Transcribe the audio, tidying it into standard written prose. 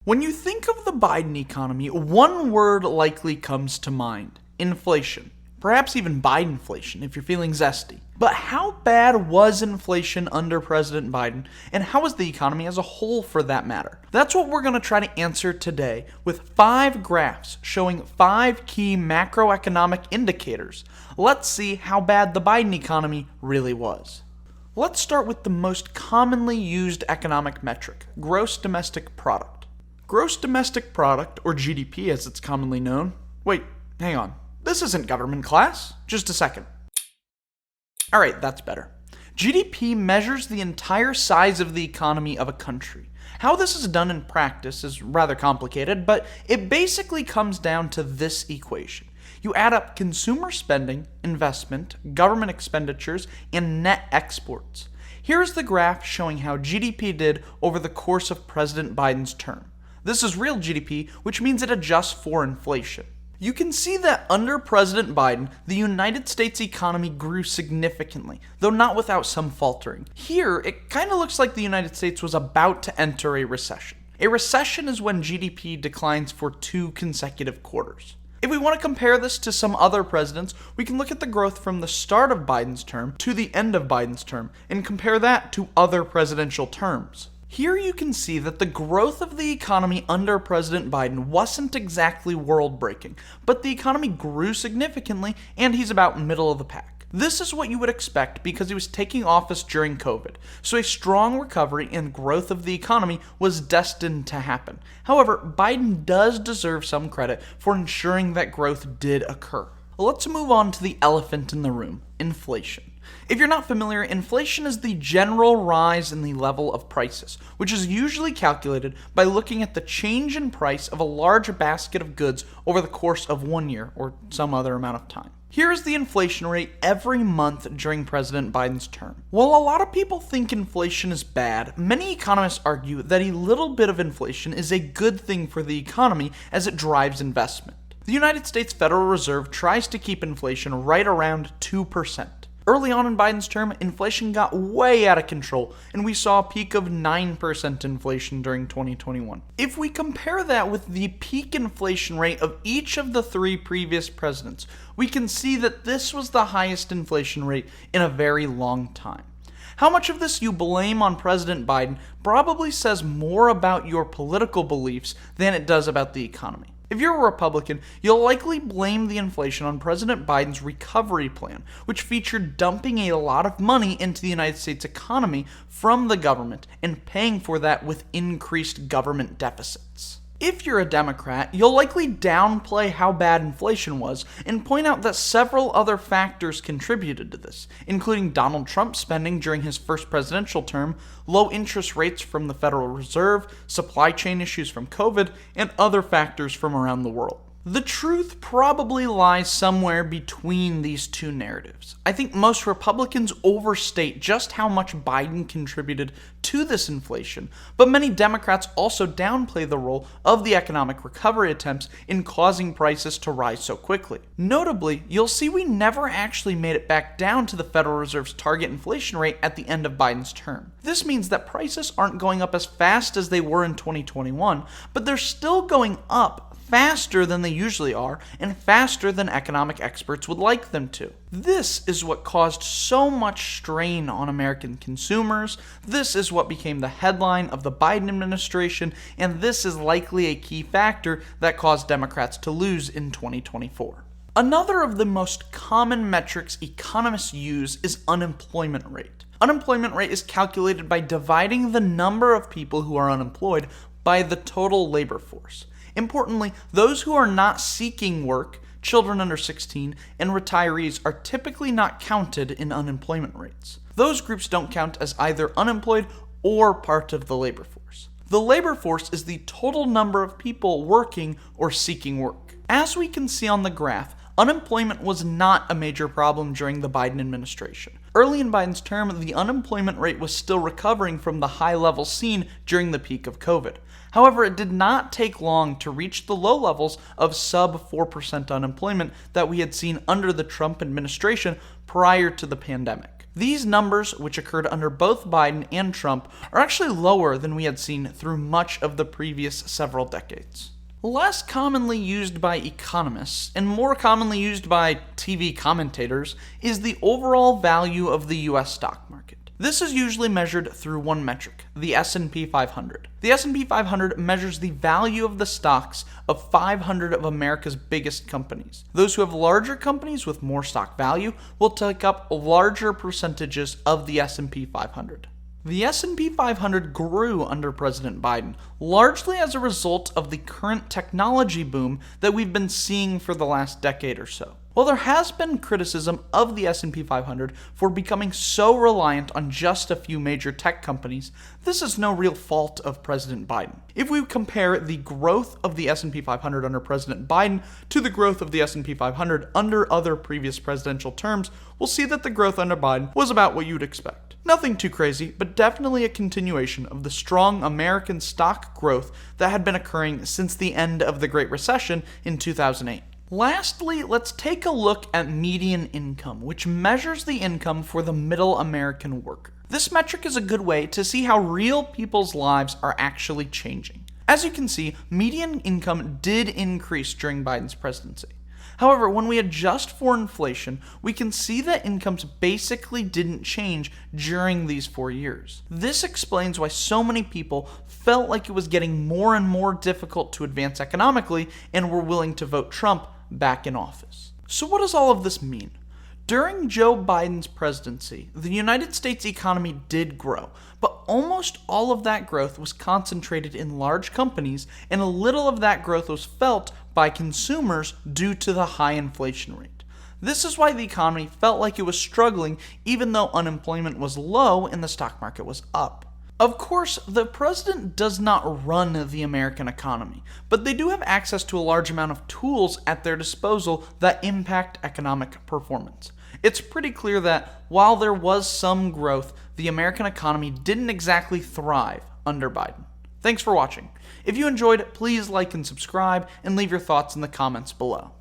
When you think of the Biden economy, one word likely comes to mind: inflation. Perhaps even Bidenflation if you're feeling zesty. But how bad was inflation under President Biden, and how was the economy as a whole for that matter? That's what we're going to try to answer today with 5 graphs showing 5 key macroeconomic indicators. Let's see how bad the Biden economy really was. Let's start with the most commonly used economic metric, gross domestic product. Gross domestic product, or GDP as it's commonly known. Wait, hang on. This isn't government class. Just a second. Alright, that's better. GDP measures the entire size of the economy of a country. How this is done in practice is rather complicated, but it basically comes down to this equation. You add up consumer spending, investment, government expenditures, and net exports. Here's the graph showing how GDP did over the course of President Biden's term. This is real GDP, which means it adjusts for inflation. You can see that under President Biden, the United States economy grew significantly, though not without some faltering. Here, it kind of looks like the United States was about to enter a recession. A recession is when GDP declines for 2 consecutive quarters. If we want to compare this to some other presidents, we can look at the growth from the start of Biden's term to the end of Biden's term, and compare that to other presidential terms. Here you can see that the growth of the economy under President Biden wasn't exactly world-breaking, but the economy grew significantly, and he's about middle of the pack. This is what you would expect because he was taking office during COVID, so a strong recovery and growth of the economy was destined to happen. However, Biden does deserve some credit for ensuring that growth did occur. Let's move on to the elephant in the room: inflation. If you're not familiar, inflation is the general rise in the level of prices, which is usually calculated by looking at the change in price of a large basket of goods over the course of 1 year or some other amount of time. Here is the inflation rate every month during President Biden's term. While a lot of people think inflation is bad, many economists argue that a little bit of inflation is a good thing for the economy as it drives investment. The United States Federal Reserve tries to keep inflation right around 2%. Early on in Biden's term, inflation got way out of control, and we saw a peak of 9% inflation during 2021. If we compare that with the peak inflation rate of each of the 3 previous presidents, we can see that this was the highest inflation rate in a very long time. How much of this you blame on President Biden probably says more about your political beliefs than it does about the economy. If you're a Republican, you'll likely blame the inflation on President Biden's recovery plan, which featured dumping a lot of money into the United States economy from the government and paying for that with increased government deficits. If you're a Democrat, you'll likely downplay how bad inflation was and point out that several other factors contributed to this, including Donald Trump's spending during his first presidential term, low interest rates from the Federal Reserve, supply chain issues from COVID, and other factors from around the world. The truth probably lies somewhere between these 2 narratives. I think most Republicans overstate just how much Biden contributed to this inflation, but many Democrats also downplay the role of the economic recovery attempts in causing prices to rise so quickly. Notably, you'll see we never actually made it back down to the Federal Reserve's target inflation rate at the end of Biden's term. This means that prices aren't going up as fast as they were in 2021, but they're still going up faster than they usually are, and faster than economic experts would like them to. This is what caused so much strain on American consumers, this is what became the headline of the Biden administration, and this is likely a key factor that caused Democrats to lose in 2024. Another of the most common metrics economists use is unemployment rate. Unemployment rate is calculated by dividing the number of people who are unemployed by the total labor force. Importantly, those who are not seeking work, children under 16, and retirees are typically not counted in unemployment rates. Those groups don't count as either unemployed or part of the labor force. The labor force is the total number of people working or seeking work. As we can see on the graph, unemployment was not a major problem during the Biden administration. Early in Biden's term, the unemployment rate was still recovering from the high levels seen during the peak of COVID. However, it did not take long to reach the low levels of sub 4% unemployment that we had seen under the Trump administration prior to the pandemic. These numbers, which occurred under both Biden and Trump, are actually lower than we had seen through much of the previous several decades. Less commonly used by economists, and more commonly used by TV commentators, is the overall value of the US stock market. This is usually measured through one metric, the S&P 500. The S&P 500 measures the value of the stocks of 500 of America's biggest companies. Those who have larger companies with more stock value will take up larger percentages of the S&P 500. The S&P 500 grew under President Biden, largely as a result of the current technology boom that we've been seeing for the last decade or so. While there has been criticism of the S&P 500 for becoming so reliant on just a few major tech companies, this is no real fault of President Biden. If we compare the growth of the S&P 500 under President Biden to the growth of the S&P 500 under other previous presidential terms, we'll see that the growth under Biden was about what you'd expect. Nothing too crazy, but definitely a continuation of the strong American stock growth that had been occurring since the end of the Great Recession in 2008. Lastly, let's take a look at median income, which measures the income for the middle American worker. This metric is a good way to see how real people's lives are actually changing. As you can see, median income did increase during Biden's presidency. However, when we adjust for inflation, we can see that incomes basically didn't change during these 4 years. This explains why so many people felt like it was getting more and more difficult to advance economically and were willing to vote Trump back in office. So what does all of this mean? During Joe Biden's presidency, the United States economy did grow, but almost all of that growth was concentrated in large companies, and a little of that growth was felt by consumers due to the high inflation rate. This is why the economy felt like it was struggling even though unemployment was low and the stock market was up. Of course, the president does not run the American economy, but they do have access to a large amount of tools at their disposal that impact economic performance. It's pretty clear that while there was some growth, the American economy didn't exactly thrive under Biden. Thanks for watching. If you enjoyed, please like and subscribe, and leave your thoughts in the comments below.